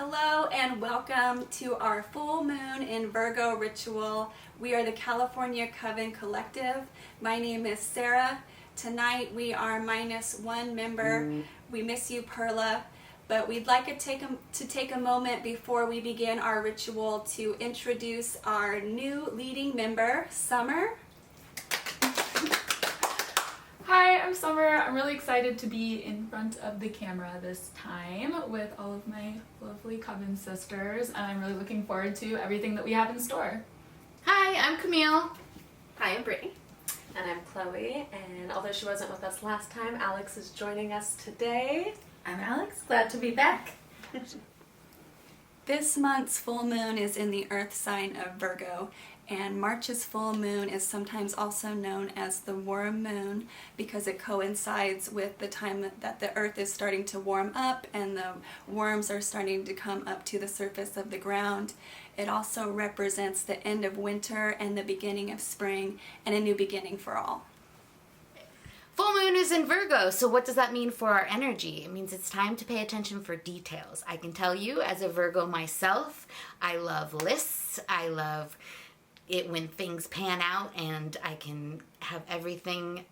Hello and welcome to our full moon in Virgo Ritual. We are the California Coven Collective. My name is Sarah. Tonight we are minus one member. We miss you, Perla, but we'd like to take a moment before we begin our ritual to introduce our new leading member, Summer. Hi, I'm Summer. I'm really excited to be in front of the camera this time with all of my lovely Coven sisters, and I'm really looking forward to everything that we have in store. Hi, I'm Camille. Hi, I'm Brittany. And I'm Chloe, and although she wasn't with us last time, Alex is joining us today. I'm Alex. Glad to be back. This month's full moon is in the earth sign of Virgo, and March's full moon is sometimes also known as the worm moon because it coincides with the time that the earth is starting to warm up and the worms are starting to come up to the surface of the ground. It also represents the end of winter and the beginning of spring and a new beginning for all. Full moon is in Virgo, so what does that mean for our energy? It means it's time to pay attention for details. I can tell you, as a Virgo myself, I love lists. I love it when things pan out and I can have everything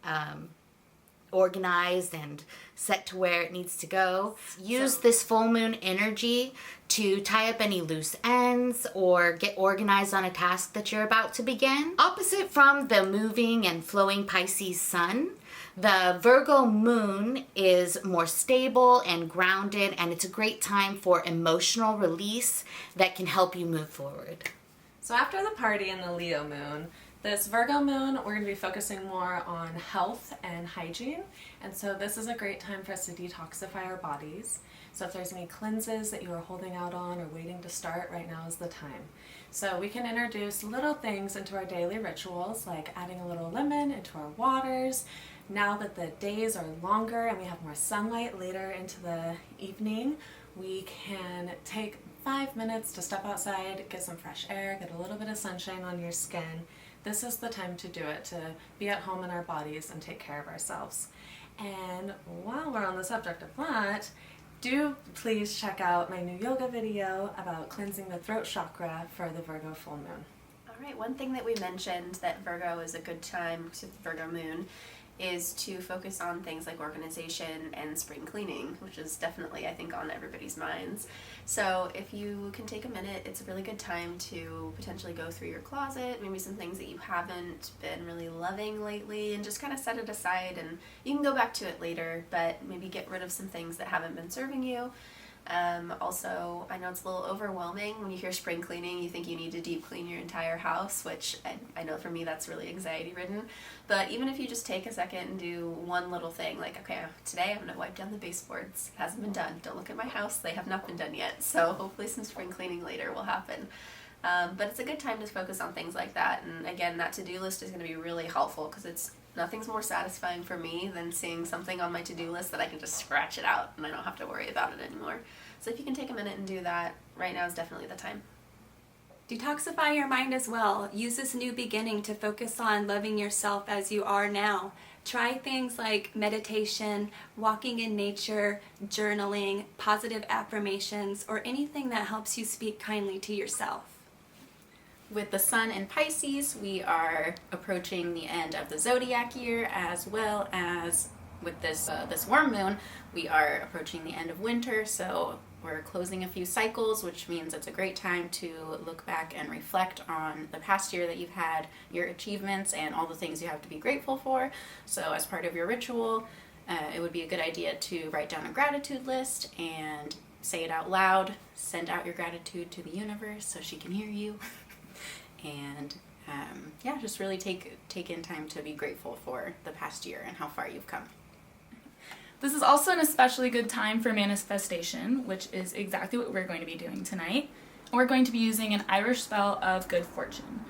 organized and set to where it needs to go. Use this full moon energy to tie up any loose ends or get organized on a task that you're about to begin. Opposite from the moving and flowing Pisces sun, the Virgo moon is more stable and grounded, and it's a great time for emotional release that can help you move forward. So after the party in the Leo moon, this Virgo moon, we're going to be focusing more on health and hygiene. And so this is a great time for us to detoxify our bodies. So if there's any cleanses that you are holding out on or waiting to start, right now is the time. So we can introduce little things into our daily rituals, like adding a little lemon into our waters. Now that the days are longer and we have more sunlight later into the evening, we can take 5 minutes to step outside, get some fresh air, get a little bit of sunshine on your skin. This is the time to do it, to be at home in our bodies and take care of ourselves. And while we're on the subject of that, do please check out my new yoga video about cleansing the throat chakra for the Virgo full moon. All right, one thing that we mentioned that Virgo is a good time to Virgo moon is to focus on things like organization and spring cleaning, which is definitely, I think, on everybody's minds. So if you can take a minute, it's a really good time to potentially go through your closet, maybe some things that you haven't been really loving lately, and just kind of set it aside, and you can go back to it later, but maybe get rid of some things that haven't been serving you. Also, I know it's a little overwhelming when you hear spring cleaning. You think you need to deep clean your entire house, which I know for me that's really anxiety ridden. But even if you just take a second and do one little thing, like, okay, today I'm going to wipe down the baseboards. It hasn't been done. Don't look at my house. They have not been done yet. So hopefully some spring cleaning later will happen. But it's a good time to focus on things like that. And again, that to-do list is going to be really helpful because nothing's more satisfying for me than seeing something on my to-do list that I can just scratch it out and I don't have to worry about it anymore. So if you can take a minute and do that, right now is definitely the time. Detoxify your mind as well. Use this new beginning to focus on loving yourself as you are now. Try things like meditation, walking in nature, journaling, positive affirmations, or anything that helps you speak kindly to yourself. With the sun in Pisces, we are approaching the end of the zodiac year, as well as with this worm moon, we are approaching the end of winter, so we're closing a few cycles, which means it's a great time to look back and reflect on the past year that you've had, your achievements, and all the things you have to be grateful for. So as part of your ritual, it would be a good idea to write down a gratitude list and say it out loud, send out your gratitude to the universe so she can hear you. And just really take in time to be grateful for the past year and how far you've come. This is also an especially good time for manifestation, which is exactly what we're going to be doing tonight. We're going to be using an Irish spell of good fortune.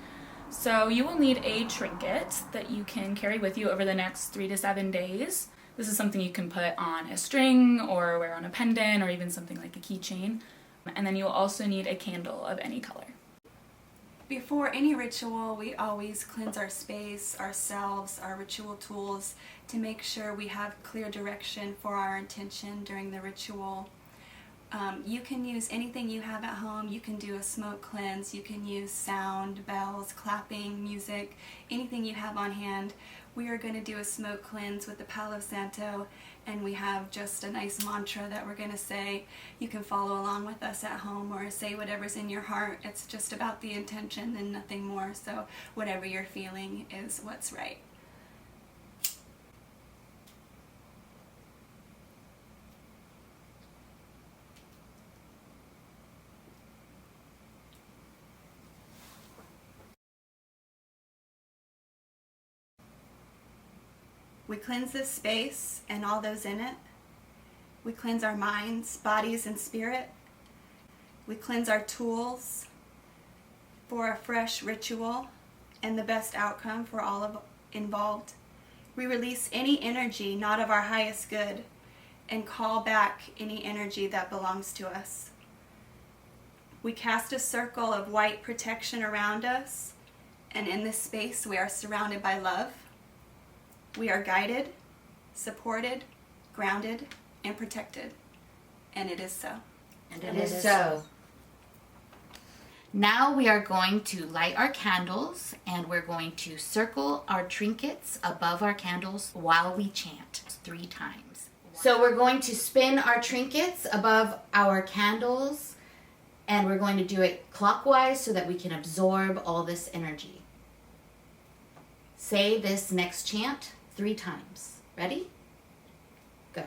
So you will need a trinket that you can carry with you over the next 3 to 7 days. This is something you can put on a string or wear on a pendant or even something like a keychain. And then you will also need a candle of any color. Before any ritual, we always cleanse our space, ourselves, our ritual tools to make sure we have clear direction for our intention during the ritual. You can use anything you have at home. You can do a smoke cleanse. You can use sound, bells, clapping, music, anything you have on hand. We are going to do a smoke cleanse with the Palo Santo, and we have just a nice mantra that we're going to say. You can follow along with us at home or say whatever's in your heart. It's just about the intention and nothing more. So whatever you're feeling is what's right. We cleanse this space and all those in it. We cleanse our minds, bodies, and spirit. We cleanse our tools for a fresh ritual and the best outcome for all involved. We release any energy not of our highest good and call back any energy that belongs to us. We cast a circle of white protection around us, and in this space we are surrounded by love. We are guided, supported, grounded, and protected. And it is so. And it is so. Now we are going to light our candles, and we're going to circle our trinkets above our candles while we chant 3 times. So we're going to spin our trinkets above our candles, and we're going to do it clockwise so that we can absorb all this energy. Say this next chant 3 times. Ready? Go.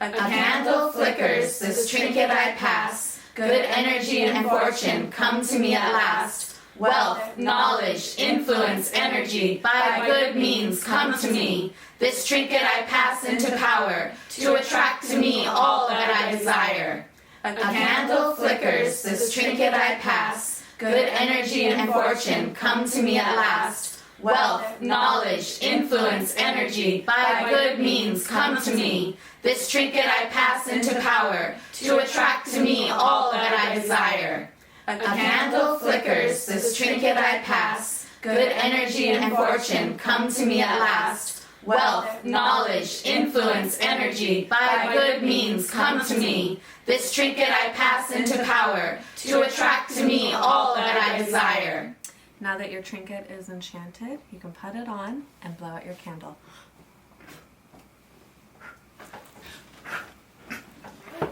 A candle flickers, this trinket I pass. Good energy and fortune come to me at last. Wealth, knowledge, influence, energy, by good means come to me. This trinket I pass into power, to attract to me all that I desire. A candle flickers, this trinket I pass. Good energy and fortune come to me at last. Wealth, knowledge, influence, energy, by good means come to me. This trinket I pass into power, to attract to me all that I desire. A candle flickers, this trinket I pass. Good energy and fortune come to me at last. Wealth, knowledge, influence, energy, by good means come to me. This trinket I pass into power, to attract to me all that I desire. Now that your trinket is enchanted, you can put it on and blow out your candle.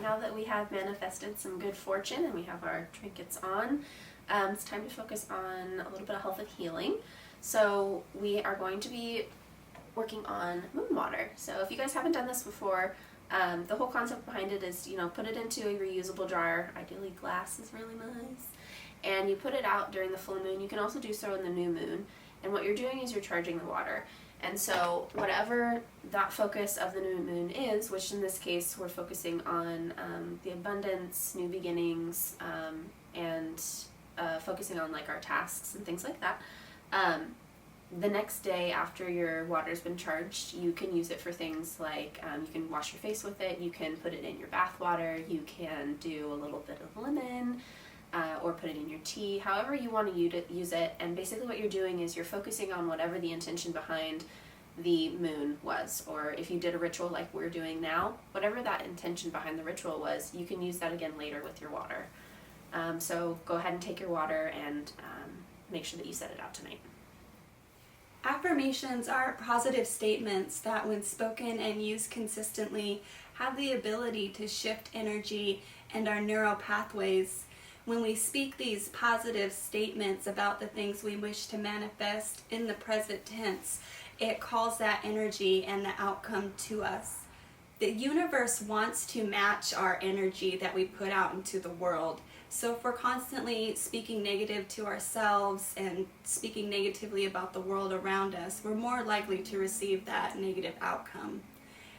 Now that we have manifested some good fortune and we have our trinkets on, it's time to focus on a little bit of health and healing. So we are going to be working on moon water. So if you guys haven't done this before, the whole concept behind it is, put it into a reusable jar. Ideally glass is really nice. And you put it out during the full moon. You can also do so in the new moon. And what you're doing is you're charging the water. And so whatever that focus of the new moon is, which in this case we're focusing on the abundance, new beginnings, and focusing on like our tasks and things like that. The next day after your water's been charged, you can use it for things like you can wash your face with it, you can put it in your bath water, you can do a little bit of lemon, or put it in your tea, however you want to use it. And basically what you're doing is you're focusing on whatever the intention behind the moon was, or if you did a ritual like we're doing now, whatever that intention behind the ritual was, you can use that again later with your water. So go ahead and take your water and make sure that you set it out tonight. Affirmations are positive statements that, when spoken and used consistently, have the ability to shift energy and our neural pathways. When we speak these positive statements about the things we wish to manifest in the present tense, it calls that energy and the outcome to us. The universe wants to match our energy that we put out into the world. So if we're constantly speaking negative to ourselves and speaking negatively about the world around us, we're more likely to receive that negative outcome.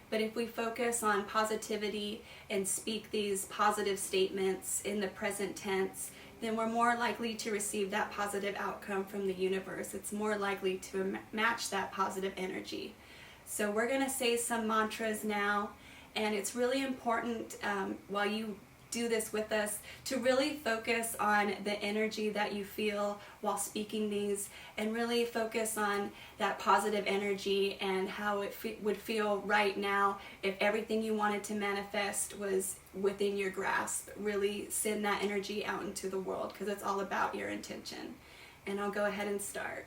But if we focus on positivity and speak these positive statements in the present tense, then we're more likely to receive that positive outcome from the universe. It's more likely to match that positive energy. So we're going to say some mantras now, and it's really important while you do this with us to really focus on the energy that you feel while speaking these, and really focus on that positive energy and how it would feel right now if everything you wanted to manifest was within your grasp. Really send that energy out into the world, because it's all about your intention. And I'll go ahead and start.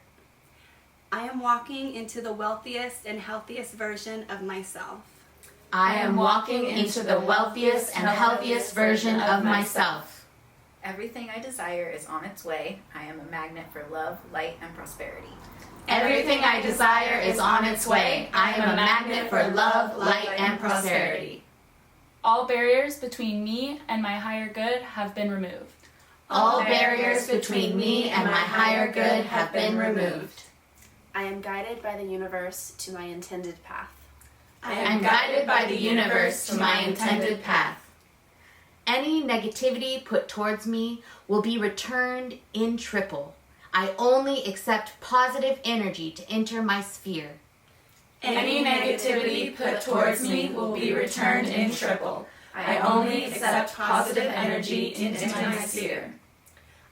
I am walking into the wealthiest and healthiest version of myself. I am walking into the wealthiest and healthiest version of myself. Everything I desire is on its way. I am a magnet for love, light, and prosperity. Everything I desire is on its way. I am a magnet for love, light, and prosperity. All barriers between me and my higher good have been removed. All barriers between me and my higher good have been removed. I am guided by the universe to my intended path. I am guided by the universe to my intended path. Any negativity put towards me will be returned in triple. I only accept positive energy to enter my sphere. Any negativity put towards me will be returned in triple. I only accept positive energy into my sphere.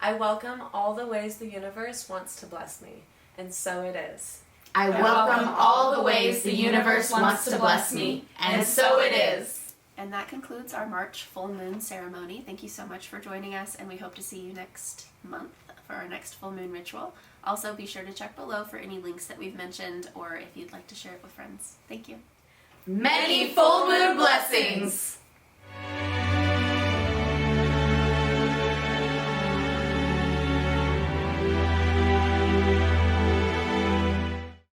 I welcome all the ways the universe wants to bless me, and so it is. I welcome all the ways the universe wants to bless me, and so it is. And that concludes our March full moon ceremony. Thank you so much for joining us, and we hope to see you next month for our next full moon ritual. Also, be sure to check below for any links that we've mentioned, or if you'd like to share it with friends. Thank you. Many full moon blessings!